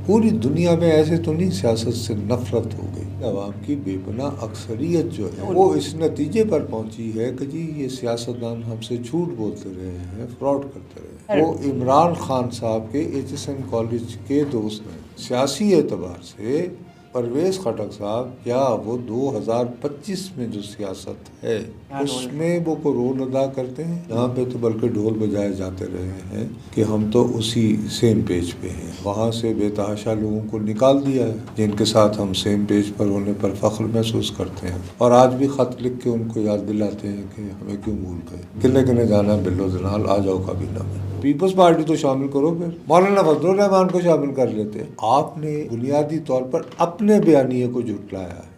پوری دنیا میں ایسے تو نہیں سیاست سے نفرت ہو گئی، عوام کی بے پناہ اکثریت جو ہے وہ اس نتیجے پر پہنچی ہے کہ جی یہ سیاستدان ہم سے جھوٹ بولتے رہے ہیں، فراڈ کرتے رہے ہیں۔ وہ عمران خان صاحب کے ایچ ایس این کالج کے دوست ہیں، سیاسی اعتبار سے پرویز خٹک صاحب کیا وہ 2025 میں جو سیاست ہے اس میں وہ کو رول ادا کرتے ہیں؟ یہاں پہ تو بلکہ ڈھول بجائے جاتے رہے ہیں کہ ہم تو اسی سیم پیج پہ ہیں، وہاں سے بے تحاشا لوگوں کو نکال دیا ہے جن کے ساتھ ہم سیم پیج پر ہونے پر فخر محسوس کرتے ہیں، اور آج بھی خط لکھ کے ان کو یاد دلاتے ہیں کہ ہمیں کیوں بھول گئے، کنے کنے جانا بلو دنال، آ جاؤ کابینہ میں، پیپلز پارٹی تو شامل کرو، پھر مولانا فضل الرحمان کو شامل کر لیتے۔ آپ نے بنیادی طور پر اپنے بیانیے کو جھٹلایا ہے۔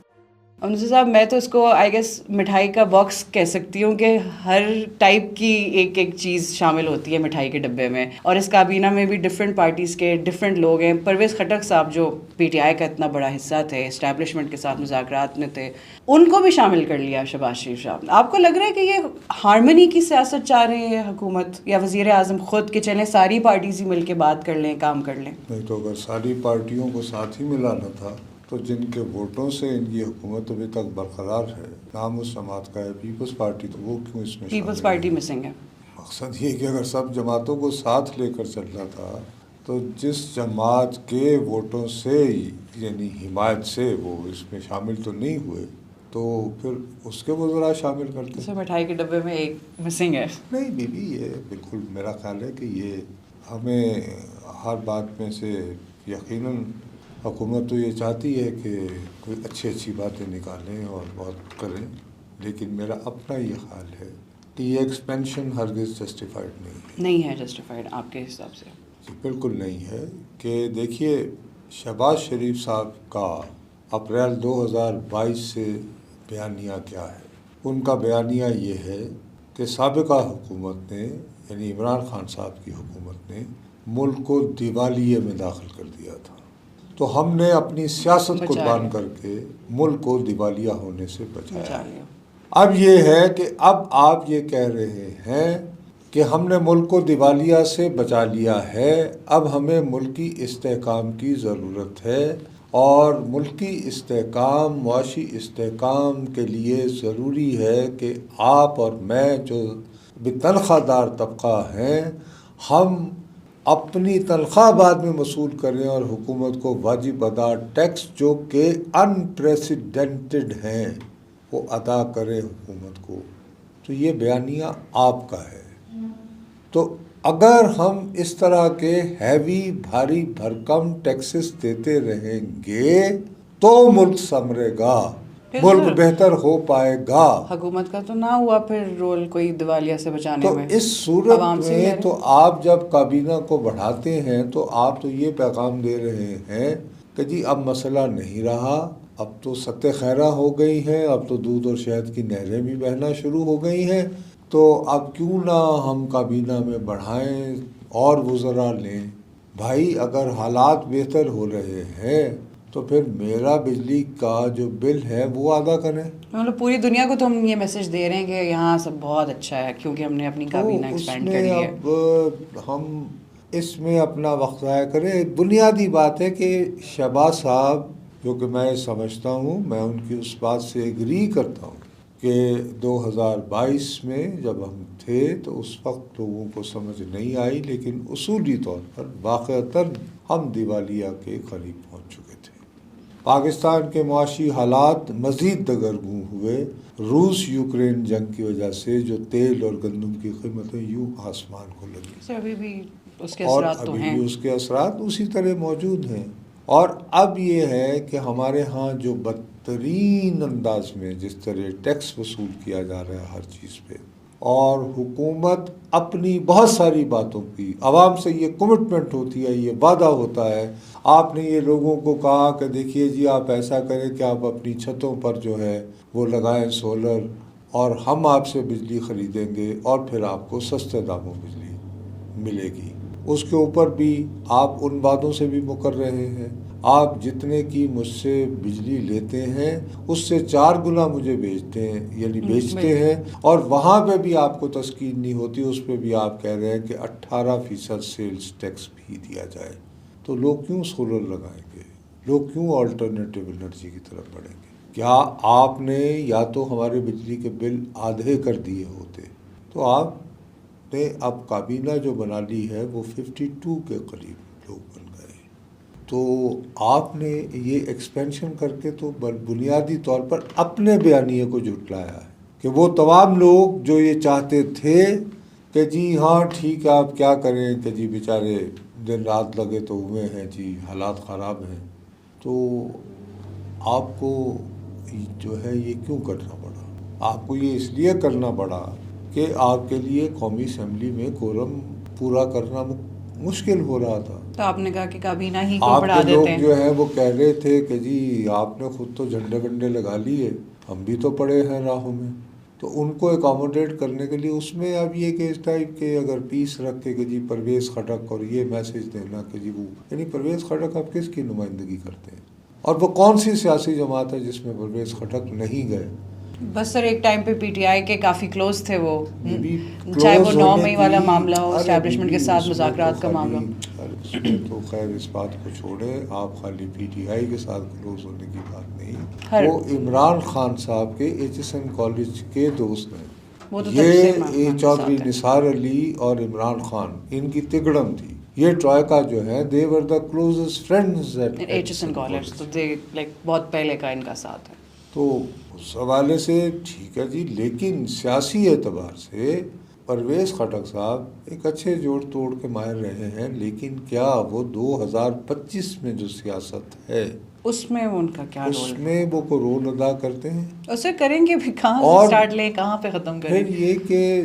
منظر صاحب، میں تو اس کو آئی گیس مٹھائی کا باکس کہہ سکتی ہوں کہ ہر ٹائپ کی ایک ایک چیز شامل ہوتی ہے مٹھائی کے ڈبے میں، اور اس کابینہ میں بھی ڈفرینٹ پارٹیز کے ڈفرینٹ لوگ ہیں۔ پرویز خٹک صاحب جو پی ٹی آئی کا اتنا بڑا حصہ تھے، اسٹیبلشمنٹ کے ساتھ مذاکرات میں تھے، ان کو بھی شامل کر لیا شہباز شریف صاحب۔ آپ کو لگ رہا ہے کہ یہ ہارمنی کی سیاست چاہ رہے ہیں حکومت یا وزیر اعظم خود کہ چلیں ساری پارٹیز ہی مل کے بات کر لیں، کام کر لیں؟ نہیں تو اگر ساری پارٹیوں کو ساتھ ہی ملانا تھا تو جن کے ووٹوں سے ان کی حکومت ابھی تک برقرار ہے، نام اس جماعت کا ہے پیپلز پارٹی، تو وہ کیوں اس میں پیپلز پارٹی مسنگ ہے؟ مقصد یہ کہ اگر سب جماعتوں کو ساتھ لے کر چلنا تھا تو جس جماعت کے ووٹوں سے یعنی حمایت سے وہ اس میں شامل تو نہیں ہوئے تو پھر اس کے وزراء شامل کرتے۔ اس میں مٹھائی کے ڈبے میں ایک مسنگ ہے۔ نہیں بیبی، یہ بالکل میرا خیال ہے کہ یہ ہمیں ہر بات میں سے یقیناً حکومت تو یہ چاہتی ہے کہ کوئی اچھی باتیں نکالیں اور بہت کریں، لیکن میرا اپنا یہ خیال ہے کہ یہ ایکسپینشن ہرگز جسٹیفائڈ نہیں ہے جسٹیفائڈ آپ کے حساب سے؟ جی بالکل نہیں ہے۔ کہ دیکھیے، شہباز شریف صاحب کا اپریل 2022 سے بیانیہ کیا ہے؟ ان کا بیانیہ یہ ہے کہ سابقہ حکومت نے یعنی عمران خان صاحب کی حکومت نے ملک کو دیوالیے میں داخل کر دیا تھا، تو ہم نے اپنی سیاست قربان کر کے ملک کو دیوالیہ ہونے سے بچایا۔ اب یہ ہے کہ اب آپ یہ کہہ رہے ہیں کہ ہم نے ملک کو دیوالیہ سے بچا لیا ہے، اب ہمیں ملکی استحکام کی ضرورت ہے، اور ملکی استحکام، معاشی استحکام کے لیے ضروری ہے کہ آپ اور میں جو تنخواہ دار طبقہ ہیں، ہم اپنی تنخواہ بعد میں وصول کریں اور حکومت کو واجب ادا ٹیکس جو کہ انپریسیڈنٹڈ ہیں وہ ادا کرے حکومت کو۔ تو یہ بیانیہ آپ کا ہے۔ تو اگر ہم اس طرح کے ہیوی بھاری بھرکم ٹیکسز دیتے رہیں گے تو ملک سنورے گا، ملک بہتر ہو پائے گا۔ حکومت کا تو نہ ہوا پھر رول کوئی دیوالیہ سے بچانے میں۔ تو اس صورت میں تو آپ جب کابینہ کو بڑھاتے ہیں تو آپ تو یہ پیغام دے رہے ہیں کہ جی اب مسئلہ نہیں رہا، اب تو ستہ خیرہ ہو گئی ہیں، اب تو دودھ اور شہد کی نہریں بھی بہنا شروع ہو گئی ہیں، تو اب کیوں نہ ہم کابینہ میں بڑھائیں اور وزراء لیں۔ بھائی اگر حالات بہتر ہو رہے ہیں تو پھر میرا بجلی کا جو بل ہے وہ ادا کریں۔ مطلب پوری دنیا کو تو ہم یہ میسج دے رہے ہیں کہ یہاں سب بہت اچھا ہے کیونکہ ہم نے اپنی کابینہ ایکسپینڈ کر لی ہے۔ اب ہم اس میں اپنا وقت ضائع کریں۔ بنیادی بات ہے کہ شہباز صاحب، جو کہ میں سمجھتا ہوں، میں ان کی اس بات سے ایگری کرتا ہوں کہ 2022 میں جب ہم تھے تو اس وقت لوگوں کو سمجھ نہیں آئی، لیکن اصولی طور پر واقعتاً ہم دیوالیہ کے قریب پہنچ چکے تھے۔ پاکستان کے معاشی حالات مزید دگرگوں ہوئے۔ روس یوکرین جنگ کی وجہ سے جو تیل اور گندم کی قیمتیں یوں آسمان کو لگی، ابھی بھی اس کے اثرات تو ہیں، ابھی بھی اس کے اثرات اسی طرح موجود ہیں۔ اور اب یہ ہے کہ ہمارے ہاں جو بدترین انداز میں جس طرح ٹیکس وصول کیا جا رہا ہے ہر چیز پہ، اور حکومت اپنی بہت ساری باتوں کی عوام سے یہ کمٹمنٹ ہوتی ہے، یہ وعدہ ہوتا ہے، آپ نے یہ لوگوں کو کہا کہ دیکھیے جی آپ ایسا کریں کہ آپ اپنی چھتوں پر جو ہے وہ لگائیں سولر، اور ہم آپ سے بجلی خریدیں گے اور پھر آپ کو سستے داموں بجلی ملے گی۔ اس کے اوپر بھی آپ ان وعدوں سے بھی مکر رہے ہیں۔ آپ جتنے کی مجھ سے بجلی لیتے ہیں اس سے 4 گنا مجھے بیچتے ہیں، اور وہاں پہ بھی آپ کو تسکین نہیں ہوتی، اس پہ بھی آپ کہہ رہے ہیں کہ 18% سیلز ٹیکس بھی دیا جائے۔ تو لوگ کیوں سولر لگائیں گے, لوگ کیوں آلٹرنیٹیو انرجی کی طرف بڑھیں گے؟ کیا آپ نے یا تو ہمارے بجلی کے بل آدھے کر دیے ہوتے تو آپ نے اب کابینہ جو بنا لی ہے وہ 52 کے قریب لوگ بن گئے. تو آپ نے یہ ایکسپینشن کر کے تو بنیادی طور پر اپنے بیانیے کو جھٹلایا ہے کہ وہ تمام لوگ جو یہ چاہتے تھے کہ جی ہاں ٹھیک ہے آپ کیا کریں کہ جی بیچارے دن رات لگے تو ہوئے ہیں جی حالات خراب ہیں, تو آپ کو جو ہے یہ کیوں کرنا پڑا؟ آپ کو یہ اس لیے کرنا پڑا کہ آپ کے لیے قومی اسمبلی میں کورم پورا کرنا مشکل ہو رہا تھا. تو آپ نے کہا کہ کابینہ ہی کو آپ بڑھا کے دیتے لوگ ہیں. جو ہیں وہ کہہ رہے تھے کہ جی آپ نے خود تو جھنڈے ونڈے لگا لیے, ہم بھی تو پڑے ہیں راہوں میں, تو ان کو اکاموڈیٹ کرنے کے لیے اس میں اب یہ کہ اس ٹائپ کے اگر پیس رکھ کے کہ جی پرویز خٹک اور یہ میسج دینا کہ جی وہ یعنی پرویز خٹک آپ کس کی نمائندگی کرتے ہیں اور وہ کون سی سیاسی جماعت ہے جس میں پرویز خٹک نہیں گئے؟ بس سر ایک ٹائم پہ پی ٹی آئی کے کافی کلوز تھے وہ, چاہے وہ کلوز 9 ہونے مئی والا کی معاملہ ہو, اسٹیبلشمنٹ کے ساتھ اس میں مذاکرات تو کا معاملہ. اس میں تو خیر اس بات کو چھوڑیں, آپ خالی پی ٹی آئی کے ساتھ کلوز ہونے کی بات نہیں, وہ عمران خان صاحب کے ایچ ایس این کالج کے دوست ہیں. یہ چودھری نثار علی اور عمران خان ان کی تگڑم تھی. یہ ٹرائیکا جو ہے they were the closest friends at H S N college, تو بہت پہلے کا ان کا ساتھ ہے. تو اس حوالے سے ٹھیک ہے جی, لیکن سیاسی اعتبار سے پرویز خٹک صاحب ایک اچھے جوڑ توڑ کے ماہر رہے ہیں, لیکن کیا وہ 2025 میں جو سیاست ہے اس میں ان کا کیا رول, اس میں وہ کو رول ادا کرتے ہیں؟ اسے کریں گے بھی کہاں سے سٹارٹ لیں, کہاں پہ ختم کریں؟ پھر یہ کہ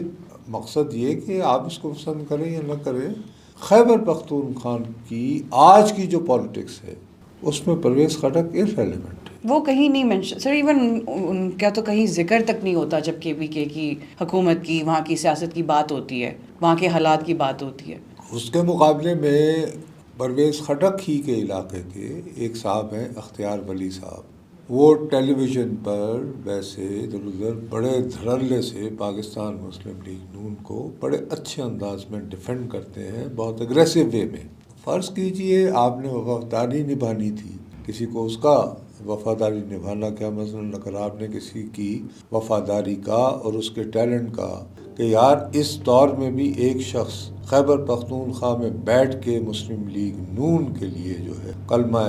مقصد یہ کہ آپ اس کو پسند کریں یا نہ کریں, خیبر پختونخوا کی آج کی جو پالیٹکس ہے اس میں پرویز خٹک ارریلیونٹ ہے. وہ کہیں نہیں مینشن سر, ایون ان کا تو کہیں ذکر تک نہیں ہوتا جب کے بی کے کی حکومت کی وہاں کی سیاست کی بات ہوتی ہے, وہاں کے حالات کی بات ہوتی ہے. اس کے مقابلے میں پرویز خٹک ہی کے علاقے کے ایک صاحب ہیں اختیار ولی صاحب, وہ ٹیلی ویژن پر ویسے ادھر ادھر بڑے دھڑلے سے پاکستان مسلم لیگ نون کو بڑے اچھے انداز میں ڈیفینڈ کرتے ہیں, بہت اگریسو وے میں. فرض کیجئے آپ نے وفاداری نبھانی تھی, کسی کو اس کا وفاداری نبھانا کیا مثلاً اگر آپ نے کسی کی وفاداری کا اور اس کے ٹیلنٹ کا کہ یار اس دور میں بھی ایک شخص خیبر پختونخوا میں بیٹھ کے مسلم لیگ نون کے لیے جو ہے کلمہ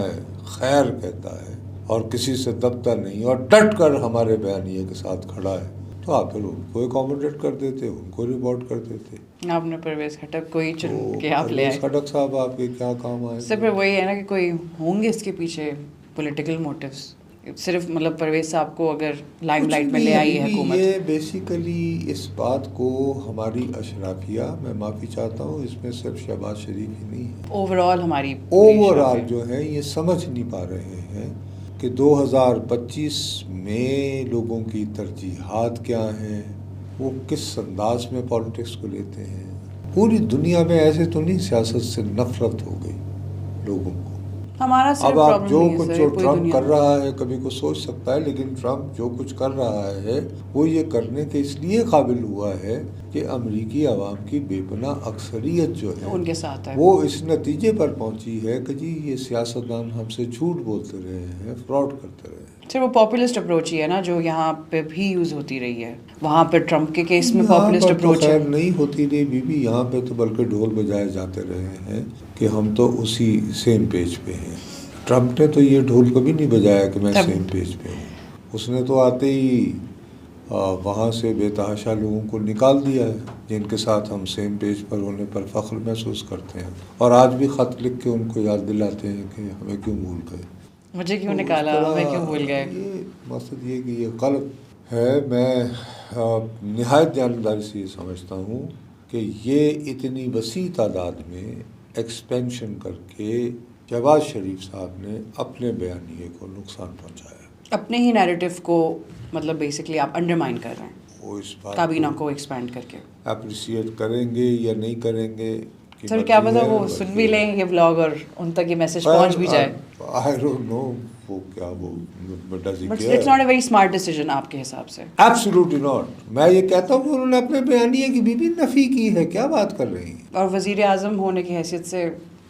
خیر کہتا ہے اور کسی سے دبتا نہیں اور ڈٹ کر ہمارے بیانیے کے ساتھ کھڑا ہے, تو آپ پھر ان کو اکاموڈیٹ کر دیتے, ان کو رپورٹ کر دیتے. آپ نے پرویز خٹک کو ہی چن کے آپ لے آئے. پرویز خٹک صاحب آپ کے کیا کام آئے؟ سر پھر وہی ہے نا کہ کوئی ہوں گے اس کے پیچھے پولیٹیکل موٹیوز, صرف مطلب پرویز صاحب کو اگر لائم لائٹ میں لے آئی ہے حکومت. یہ بیسیکلی اس بات کو ہماری اشرافیہ, میں معافی چاہتا ہوں اس میں صرف شہباز شریف ہی نہیں ہے, اوور آل جو ہے یہ سمجھ نہیں پا رہے ہیں کہ 2025 میں لوگوں کی ترجیحات کیا ہیں, وہ کس انداز میں پالیٹکس کو لیتے ہیں. پوری دنیا میں ایسے تو نہیں سیاست سے نفرت ہو گئی لوگوں کو. ہمارا اب آپ جو کچھ جو ٹرمپ کر رہا ہے کبھی کو سوچ سکتا ہے, لیکن ٹرمپ جو کچھ کر رہا ہے وہ یہ کرنے کے اس لیے قابل ہوا ہے کہ امریکی عوام کی بے پناہ اکثریت جو ہے ان کے ساتھ ہے, وہ اس نتیجے پر پہنچی ہے کہ جی یہ سیاستدان ہم سے جھوٹ بولتے رہے ہیں, فراڈ کرتے رہے ہیں. سر وہ پاپولسٹ اپروچ ہی ہے نا جو یہاں پہ بھی یوز ہوتی رہی ہے, وہاں پہ ٹرمپ کے کیس میں پاپولسٹ اپروچ ہے. نہیں ہوتی رہی بی یہاں پہ تو بلکہ ڈھول بجائے جاتے رہے ہیں کہ ہم تو اسی سیم پیج پہ ہیں. ٹرمپ نے تو یہ ڈھول کبھی نہیں بجایا کہ میں سیم پیج پہ ہوں, اس نے تو آتے ہی وہاں سے بے تحاشا لوگوں کو نکال دیا ہے جن کے ساتھ ہم سیم پیج پر ہونے پر فخر محسوس کرتے ہیں, اور آج بھی خط لکھ کے ان کو یاد دلاتے ہیں کہ ہمیں کیوں بھول گئے, مجھے کیوں نکالا, ہمیں کیوں بھول گئے. یہ مقصد یہ کہ یہ غلط ہے. میں نہایت جانبداری سے یہ سمجھتا ہوں کہ یہ اتنی وسیع تعداد میں ایکسپینشن کر کے شہباز شریف صاحب نے اپنے بیانیے کو نقصان پہنچایا, اپنے ہی نیریٹو کو مطلب بیسکلی آپ انڈرمائن کر رہے ہیں. وہ اس بات کابینہ کو ایکسپینڈ کر کے اپریشیٹ کریں گے یا نہیں کریں گے سر, کیا پتا وہ سن بھی لیں یہ بلاگ اور ان تک یہ میسج پہنچ بھی جائے. I don't know وہ کیا وہ does he care? But it's not a very smart decision آپ کے حساب سے. Absolutely not. میں یہ کہتا ہوں کہ انہوں نے اپنے بیانیے کی بھی نفی کی ہے, کیا بات کر رہی ہیں. اور وزیر اعظم ہونے کی حیثیت سے